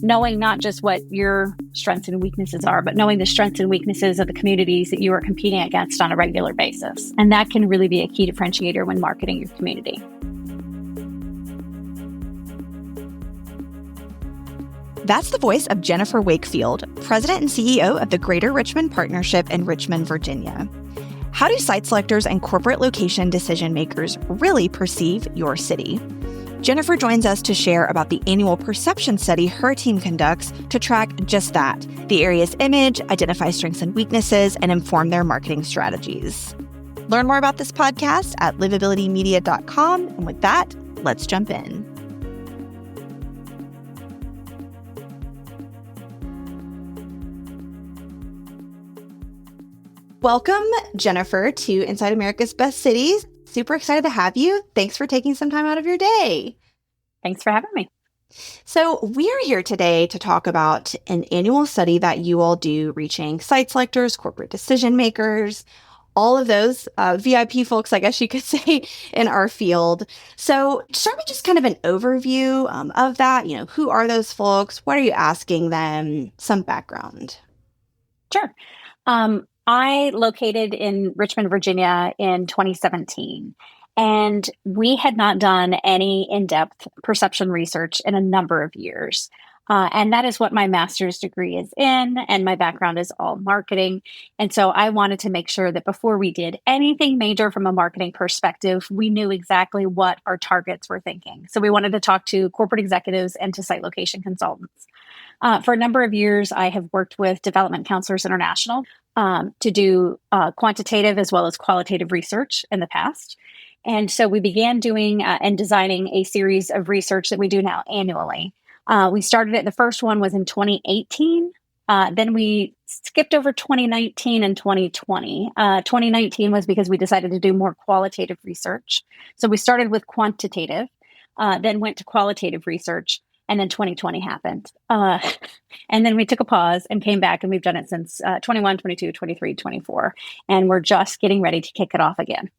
knowing not just what your strengths and weaknesses are, but knowing the strengths and weaknesses of the communities that you are competing against on a regular basis. And that can really be a key differentiator when marketing your community. That's the voice of Jennifer Wakefield, President and CEO of the Greater Richmond Partnership in Richmond, Virginia. How do site selectors and corporate location decision makers really perceive your city? Jennifer joins us to share about the annual perception study her team conducts to track just that, the area's image, identify strengths and weaknesses, and inform their marketing strategies. Learn more about this podcast at livabilitymedia.com. And with that, let's jump in. Welcome, Jennifer, to Inside America's Best Cities. Super excited to have you. Thanks for taking some time out of your day. Thanks for having me. So we are here today to talk about an annual study that you all do reaching site selectors, corporate decision makers, all of those VIP folks, I guess you could say, in our field. So start with just kind of an overview of that. Who are those folks? What are you asking them? Some background. Sure. I located in Richmond, Virginia in 2017, and we had not done any in-depth perception research in a number of years. And that is what my master's degree is in, and my background is all marketing. And so I wanted to make sure that before we did anything major from a marketing perspective, we knew exactly what our targets were thinking. So we wanted to talk to corporate executives and to site location consultants. For a number of years, I have worked with Development Counselors International to do quantitative as well as qualitative research in the past. And so we began doing and designing a series of research that we do now annually. We started it, the first one was in 2018. Then we skipped over 2019 and 2020. 2019 was because we decided to do more qualitative research. So we started with quantitative, then went to qualitative research. And then 2020 happened. And then we took a pause and came back, and we've done it since 21, 22, 23, 24. And we're just getting ready to kick it off again.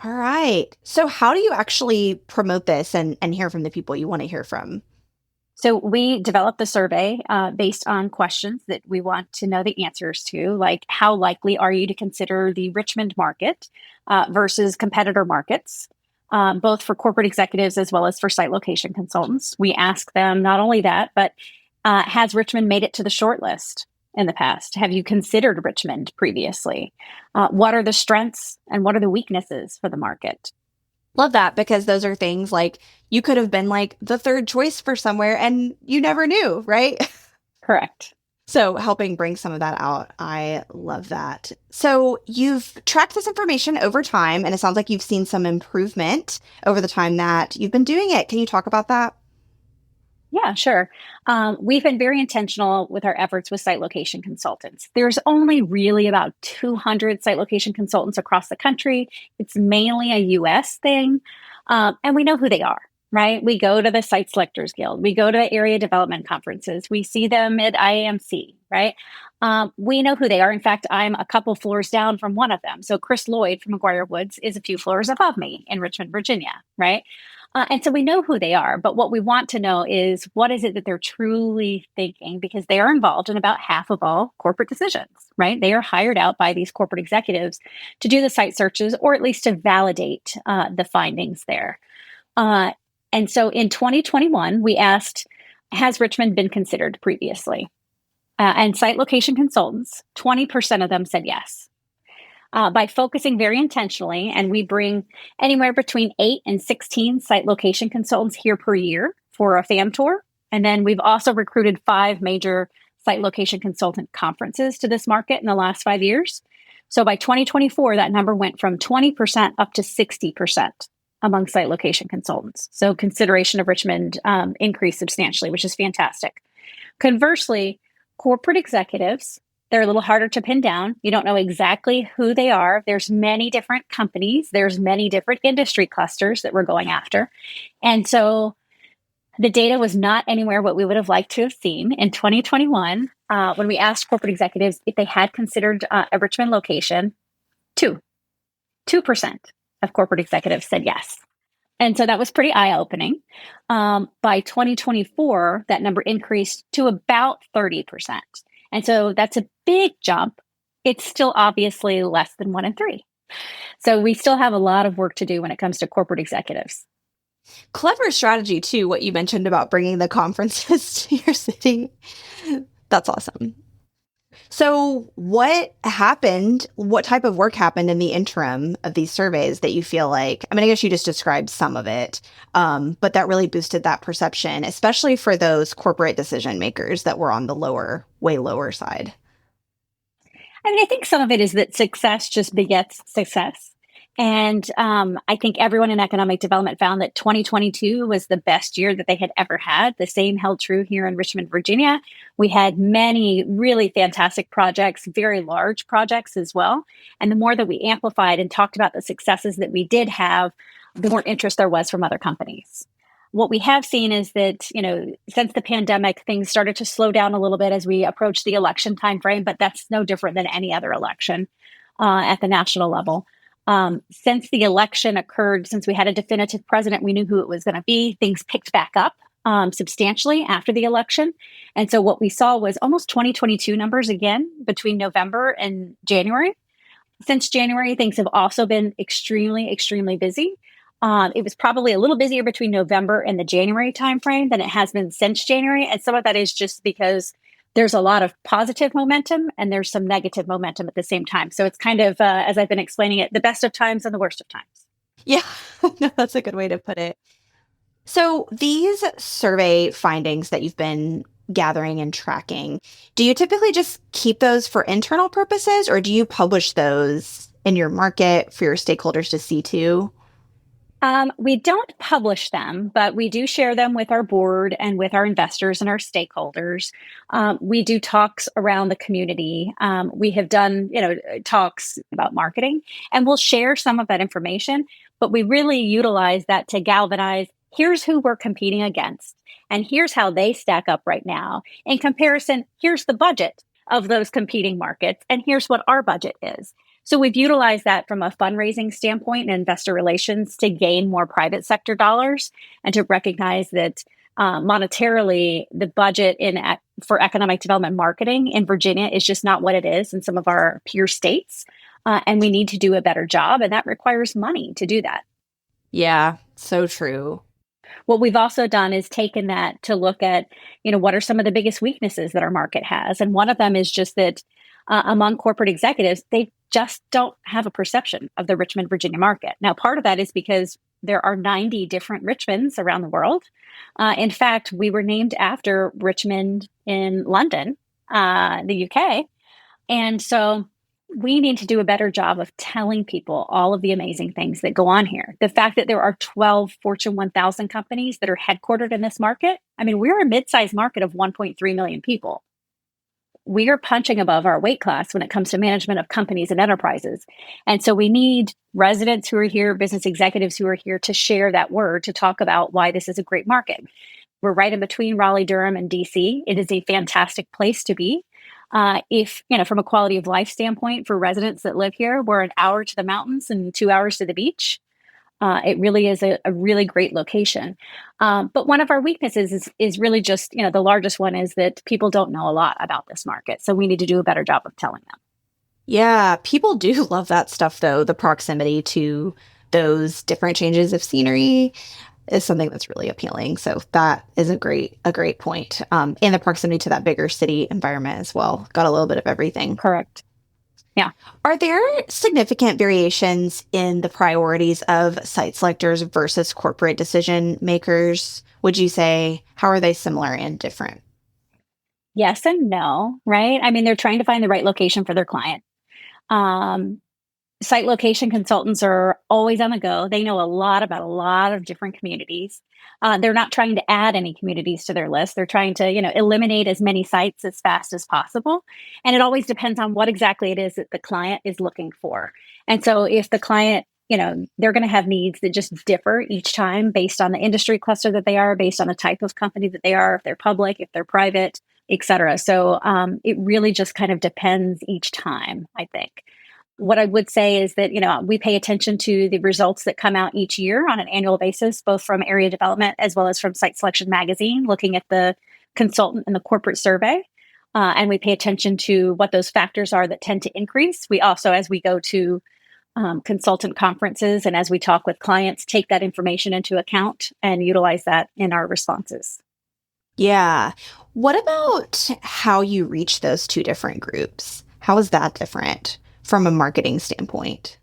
All right. So how do you actually promote this and hear from the people you want to hear from? So we developed the survey based on questions that we want to know the answers to, like how likely are you to consider the Richmond market versus competitor markets? Both for corporate executives as well as for site location consultants. We ask them not only that, but has Richmond made it to the short list in the past? Have you considered Richmond previously? What are the strengths and what are the weaknesses for the market? Love that, because those are things like you could have been like the third choice for somewhere and you never knew, right? Correct. So helping bring some of that out, I love that. So you've tracked this information over time, and it sounds like you've seen some improvement over the time that you've been doing it. Can you talk about that? Yeah, sure. We've been very intentional with our efforts with site location consultants. There's only really about 200 site location consultants across the country. It's mainly a US thing, and we know who they are. Right? We go to the Site Selectors Guild. We go to area development conferences. We see them at IAMC, right? We know who they are. In fact, I'm a couple floors down from one of them. So Chris Lloyd from McGuire Woods is a few floors above me in Richmond, Virginia, right? And so we know who they are. But what we want to know is what is it that they're truly thinking? Because they are involved in about half of all corporate decisions, right? They are hired out by these corporate executives to do the site searches, or at least to validate the findings there. And so in 2021, we asked, has Richmond been considered previously? And site location consultants, 20% of them said yes. By focusing very intentionally, and we bring anywhere between 8 and 16 site location consultants here per year for a FAM tour. And then we've also recruited 5 major site location consultant conferences to this market in the last 5 years. So by 2024, that number went from 20% up to 60%. Among site location consultants. So consideration of Richmond increased substantially, which is fantastic. Conversely, corporate executives, they're a little harder to pin down. You don't know exactly who they are. There's many different companies. There's many different industry clusters that we're going after. And so the data was not anywhere what we would have liked to have seen in 2021 when we asked corporate executives if they had considered a Richmond location. 2% of corporate executives said yes. And so that was pretty eye-opening. By 2024, that number increased to about 30%. And so that's a big jump. It's still obviously less than 1 in 3. So we still have a lot of work to do when it comes to corporate executives. Clever strategy, too, what you mentioned about bringing the conferences to your city. That's awesome. So, what happened? What type of work happened in the interim of these surveys that you feel like? I mean, I guess you just described some of it, but that really boosted that perception, especially for those corporate decision makers that were on the lower, way lower side. I mean, I think some of it is that success just begets success. And I think everyone in economic development found that 2022 was the best year that they had ever had. The same held true here in Richmond, Virginia. We had many really fantastic projects, very large projects as well. And the more that we amplified and talked about the successes that we did have, the more interest there was from other companies. What we have seen is that, since the pandemic, things started to slow down a little bit as we approach the election timeframe, but that's no different than any other election at the national level. Since the election occurred, since we had a definitive president, we knew who it was going to be. Things picked back up substantially after the election. And so what we saw was almost 2022 numbers again between November and January. Since January, things have also been extremely, extremely busy. It was probably a little busier between November and the January timeframe than it has been since January. And some of that is just because there's a lot of positive momentum and there's some negative momentum at the same time. So it's kind of, as I've been explaining it, the best of times and the worst of times. Yeah, no, that's a good way to put it. So, these survey findings that you've been gathering and tracking, do you typically just keep those for internal purposes or do you publish those in your market for your stakeholders to see too? We don't publish them, but we do share them with our board and with our investors and our stakeholders. We do talks around the community. We have done, talks about marketing, and we'll share some of that information. But we really utilize that to galvanize. Here's who we're competing against, and here's how they stack up right now. In comparison, here's the budget of those competing markets, and here's what our budget is. So we've utilized that from a fundraising standpoint and investor relations to gain more private sector dollars and to recognize that monetarily the budget for economic development marketing in Virginia is just not what it is in some of our peer states. And we need to do a better job. And that requires money to do that. Yeah, so true. What we've also done is taken that to look at, what are some of the biggest weaknesses that our market has? And one of them is just that among corporate executives, they just don't have a perception of the Richmond, Virginia market. Now, part of that is because there are 90 different Richmonds around the world. In fact, we were named after Richmond in London, the UK. And so we need to do a better job of telling people all of the amazing things that go on here. The fact that there are 12 Fortune 1000 companies that are headquartered in this market. I mean, we're a mid-sized market of 1.3 million people. We are punching above our weight class when it comes to management of companies and enterprises. And so we need residents who are here, business executives who are here to share that word, to talk about why this is a great market. We're right in between Raleigh, Durham, and DC. It is a fantastic place to be. If, from a quality of life standpoint for residents that live here, we're an hour to the mountains and 2 hours to the beach. It really is a really great location. But one of our weaknesses is really just, the largest one is that people don't know a lot about this market. So we need to do a better job of telling them. Yeah, people do love that stuff, though. The proximity to those different changes of scenery is something that's really appealing. So that is a great point. And the proximity to that bigger city environment as well. Got a little bit of everything. Correct. Yeah. Are there significant variations in the priorities of site selectors versus corporate decision makers? Would you say, how are they similar and different? Yes and no, right? I mean, they're trying to find the right location for their client. Site location consultants are always on the go. They know a lot about a lot of different communities. They're not trying to add any communities to their list. They're trying to, eliminate as many sites as fast as possible. And it always depends on what exactly it is that the client is looking for. And so if the client, they're going to have needs that just differ each time based on the industry cluster that they are, based on the type of company that they are, if they're public, if they're private, et cetera. So it really just kind of depends each time, I think. What I would say is that, we pay attention to the results that come out each year on an annual basis, both from Area Development as well as from Site Selection Magazine, looking at the consultant and the corporate survey. And we pay attention to what those factors are that tend to increase. We also, as we go to consultant conferences and as we talk with clients, take that information into account and utilize that in our responses. Yeah. What about how you reach those two different groups? How is that different from a marketing standpoint?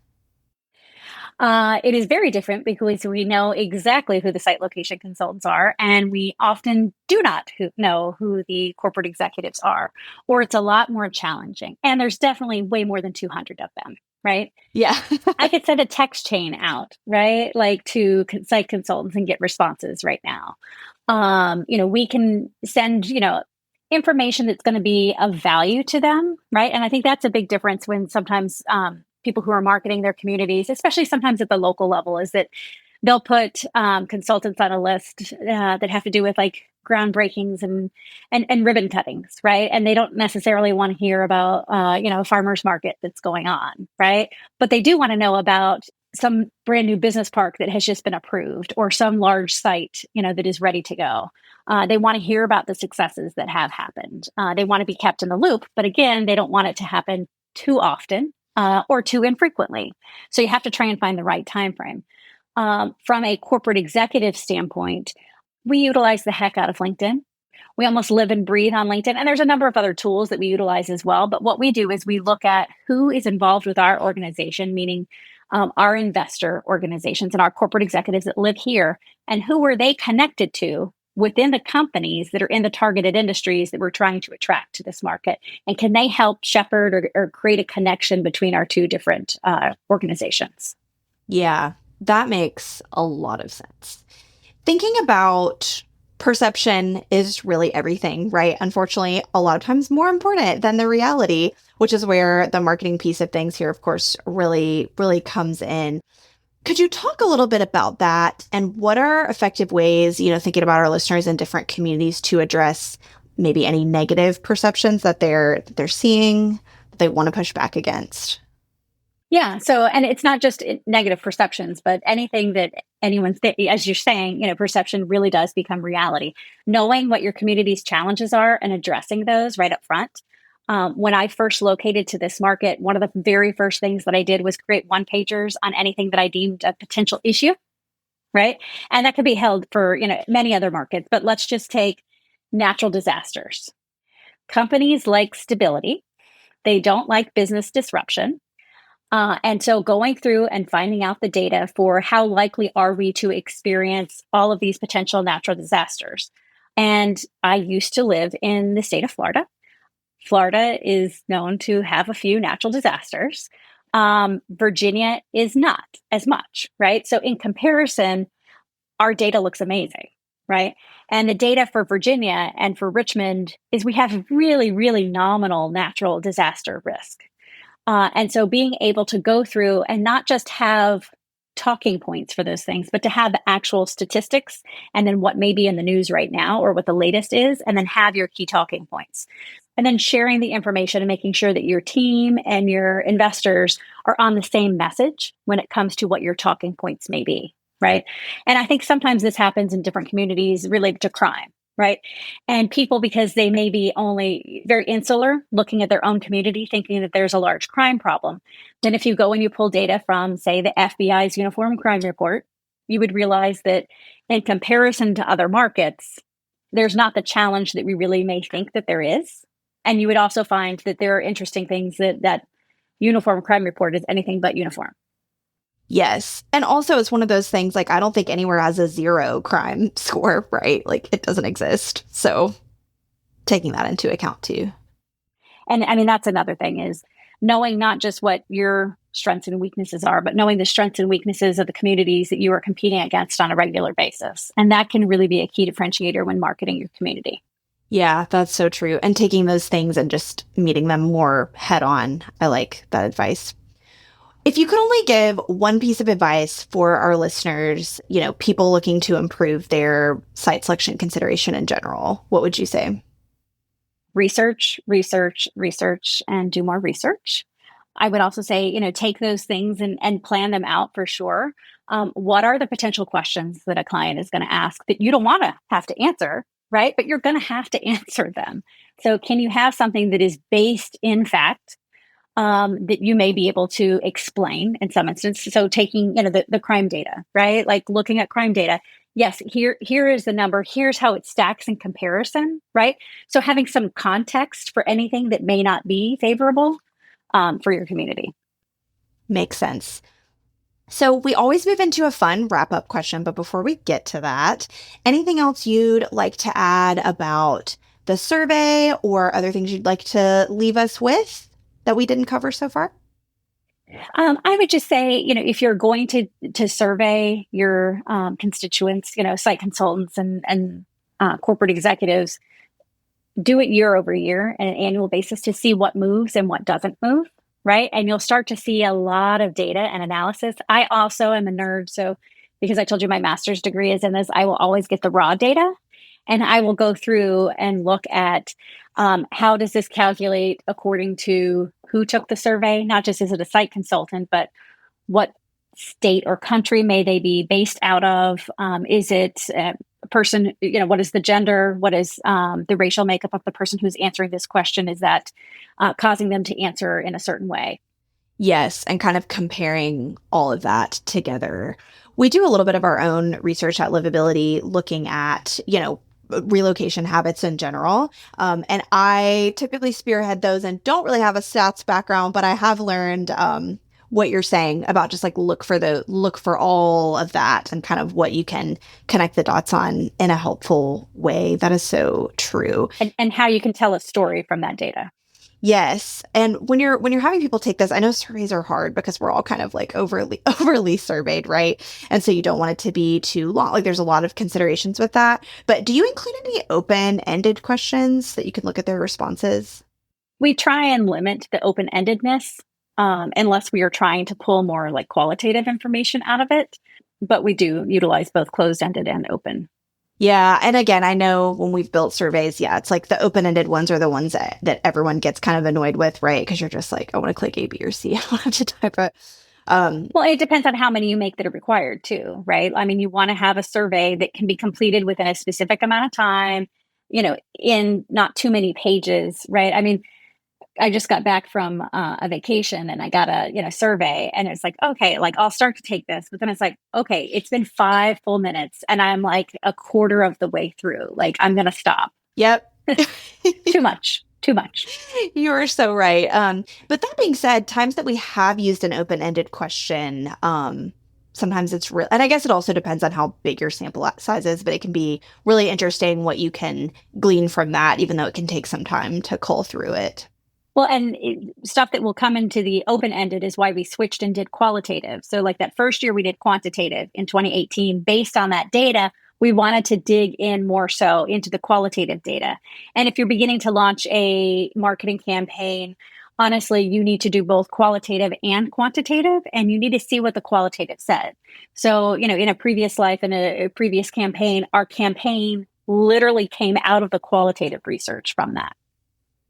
It is very different because we know exactly who the site location consultants are, and we often do not know who the corporate executives are, or it's a lot more challenging. And there's definitely way more than 200 of them, right? Yeah. I could send a text chain out, right? Like to site consultants and get responses right now. We can send, information that's going to be of value to them, right? And I think that's a big difference when sometimes people who are marketing their communities, especially sometimes at the local level, is that they'll put consultants on a list that have to do with like groundbreakings and ribbon cuttings, right? And they don't necessarily want to hear about a farmer's market that's going on, right? But they do want to know about some brand new business park that has just been approved or some large site, that is ready to go. They want to hear about the successes that have happened. They want to be kept in the loop, but again, they don't want it to happen too often or too infrequently. So you have to try and find the right time frame. From a corporate executive standpoint, we utilize the heck out of LinkedIn. We almost live and breathe on LinkedIn. And there's a number of other tools that we utilize as well. But what we do is we look at who is involved with our organization, meaning our investor organizations and our corporate executives that live here, and who are they connected to within the companies that are in the targeted industries that we're trying to attract to this market. And can they help shepherd or create a connection between our two different organizations? Yeah, that makes a lot of sense. Thinking about perception is really everything, right? Unfortunately, a lot of times more important than the reality, which is where the marketing piece of things here, of course, really, really comes in. Could you talk a little bit about that and what are effective ways, thinking about our listeners in different communities to address maybe any negative perceptions that they're seeing that they want to push back against? Yeah. So, and it's not just negative perceptions, but anything that anyone's, as you're saying, perception really does become reality. Knowing what your community's challenges are and addressing those right up front. When I first located to this market, one of the very first things that I did was create one pagers on anything that I deemed a potential issue, right? And that could be held for, many other markets, but let's just take natural disasters. Companies like stability. They don't like business disruption. And so going through and finding out the data for how likely are we to experience all of these potential natural disasters. And I used to live in the state of Florida. Florida is known to have a few natural disasters. Virginia is not as much, right? So in comparison, our data looks amazing, right? And the data for Virginia and for Richmond is we have really, really nominal natural disaster risk. And so being able to go through and not just have talking points for those things, but to have the actual statistics and then what may be in the news right now or what the latest is, and then have your key talking points. And then sharing the information and making sure that your team and your investors are on the same message when it comes to what your talking points may be, right? And I think sometimes this happens in different communities related to crime. Right. And people, because they may be only very insular, looking at their own community, thinking that there's a large crime problem. Then if you go and you pull data from, say, the FBI's Uniform Crime Report, you would realize that in comparison to other markets, there's not the challenge that we really may think that there is. And you would also find that there are interesting things that Uniform Crime Report is anything but uniform. Yes. And also, it's one of those things like I don't think anywhere has a 0 crime score, right? Like it doesn't exist. So taking that into account too. And I mean, that's another thing is knowing not just what your strengths and weaknesses are, but knowing the strengths and weaknesses of the communities that you are competing against on a regular basis. And that can really be a key differentiator when marketing your community. Yeah, that's so true. And taking those things and just meeting them more head on. I like that advice. If you could only give one piece of advice for our listeners, people looking to improve their site selection consideration in general, what would you say? Research, research, research, and do more research. I would also say, take those things and plan them out for sure. What are the potential questions that a client is going to ask that you don't want to have to answer, right? But you're going to have to answer them. So, can you have something that is based in fact, that you may be able to explain in some instances? So, taking the crime data, right? Like looking at crime data. Yes, here is the number. Here's how it stacks in comparison, right? So, having some context for anything that may not be favorable for your community. Makes sense. So we always move into a fun wrap up question, but before we get to that, anything else you'd like to add about the survey or other things you'd like to leave us with that we didn't cover so far? I would just say, if you're going to survey your constituents, site consultants and corporate executives, do it year over year on an annual basis to see what moves and what doesn't move, right? And you'll start to see a lot of data and analysis. I also am a nerd, so because I told you my master's degree is in this, I will always get the raw data, and I will go through and look at how does this calculate according to who took the survey, not just is it a site consultant, but what state or country may they be based out of? Is it a person, what is the gender? What is the racial makeup of the person who's answering this question? Is that causing them to answer in a certain way? Yes, and kind of comparing all of that together. We do a little bit of our own research at Livability looking at, relocation habits in general. And I typically spearhead those and don't really have a stats background, but I have learned what you're saying about just like look for all of that and kind of what you can connect the dots on in a helpful way. That is so true. And how you can tell a story from that data. Yes. And when you're having people take this, I know surveys are hard because we're all kind of like overly surveyed, right? And so you don't want it to be too long. Like there's a lot of considerations with that. But do you include any open-ended questions that you can look at their responses? We try and limit the open-endedness unless we are trying to pull more like qualitative information out of it. But we do utilize both closed-ended and open. Yeah. And again, I know when we've built surveys, yeah, it's like the open-ended ones are the ones that everyone gets kind of annoyed with, right? Because you're just like, I want to click A, B, or C. I don't have to type it. Well, it depends on how many you make that are required too, right? I mean, you want to have a survey that can be completed within a specific amount of time, in not too many pages, right? I mean, I just got back from a vacation and I got a survey, and it's like, okay, like I'll start to take this, but then it's like, okay, it's been 5 full minutes and I'm like a quarter of the way through. Like I'm gonna stop. Yep. Too much. Too much. You're so right. But that being said, times that we have used an open-ended question, sometimes it's real. And I guess it also depends on how big your sample size is, but it can be really interesting what you can glean from that, even though it can take some time to cull through it. Well, and stuff that will come into the open ended is why we switched and did qualitative. So, like that first year we did quantitative in 2018, based on that data, we wanted to dig in more so into the qualitative data. And if you're beginning to launch a marketing campaign, honestly, you need to do both qualitative and quantitative, and you need to see what the qualitative said. So, in a previous life, in a previous campaign, our campaign literally came out of the qualitative research from that.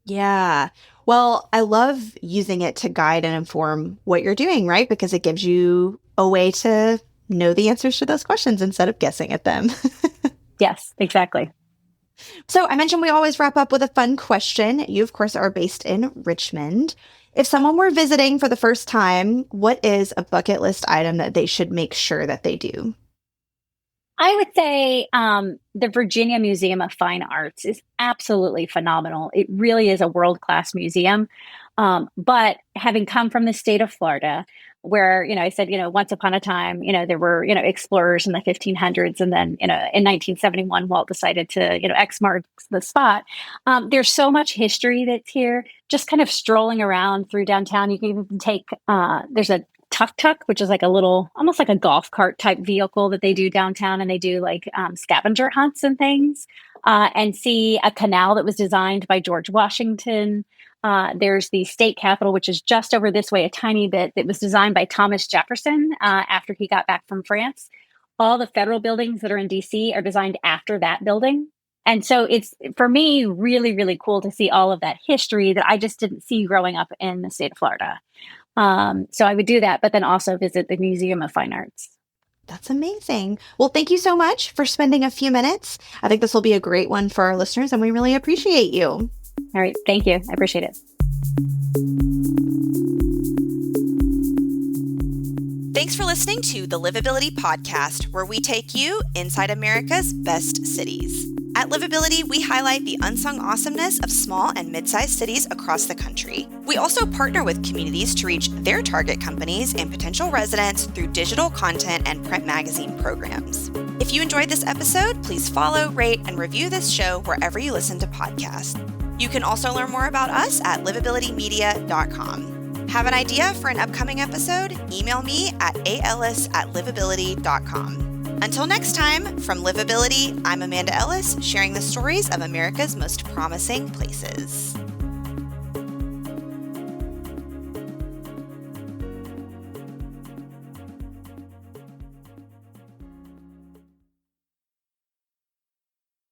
Yeah. Well, I love using it to guide and inform what you're doing, right? Because it gives you a way to know the answers to those questions instead of guessing at them. Yes, exactly. So I mentioned we always wrap up with a fun question. You, of course, are based in Richmond. If someone were visiting for the first time, what is a bucket list item that they should make sure that they do? I would say the Virginia Museum of Fine Arts is absolutely phenomenal. It really is a world-class museum. But having come from the state of Florida, where, I said, once upon a time, there were, explorers in the 1500s. And then, in 1971, Walt decided to, X marks the spot. There's so much history that's here. Just kind of strolling around through downtown. You can even take, there's a tuk tuk, which is like a little, almost like a golf cart type vehicle that they do downtown, and they do like scavenger hunts and things, and see a canal that was designed by George Washington. There's the state capitol, which is just over this way a tiny bit, that was designed by Thomas Jefferson after he got back from France. All the federal buildings that are in DC are designed after that building. And so it's, for me, really, really cool to see all of that history that I just didn't see growing up in the state of Florida. So I would do that, but then also visit the Museum of Fine Arts. That's amazing. Well, thank you so much for spending a few minutes. I think this will be a great one for our listeners, and we really appreciate you. All right. Thank you. I appreciate it. Thanks for listening to the Livability Podcast, where we take you inside America's best cities. At Livability, we highlight the unsung awesomeness of small and mid-sized cities across the country. We also partner with communities to reach their target companies and potential residents through digital content and print magazine programs. If you enjoyed this episode, please follow, rate, and review this show wherever you listen to podcasts. You can also learn more about us at livabilitymedia.com. Have an idea for an upcoming episode? Email me at aellis@livability.com. Until next time, from Livability, I'm Amanda Ellis, sharing the stories of America's most promising places.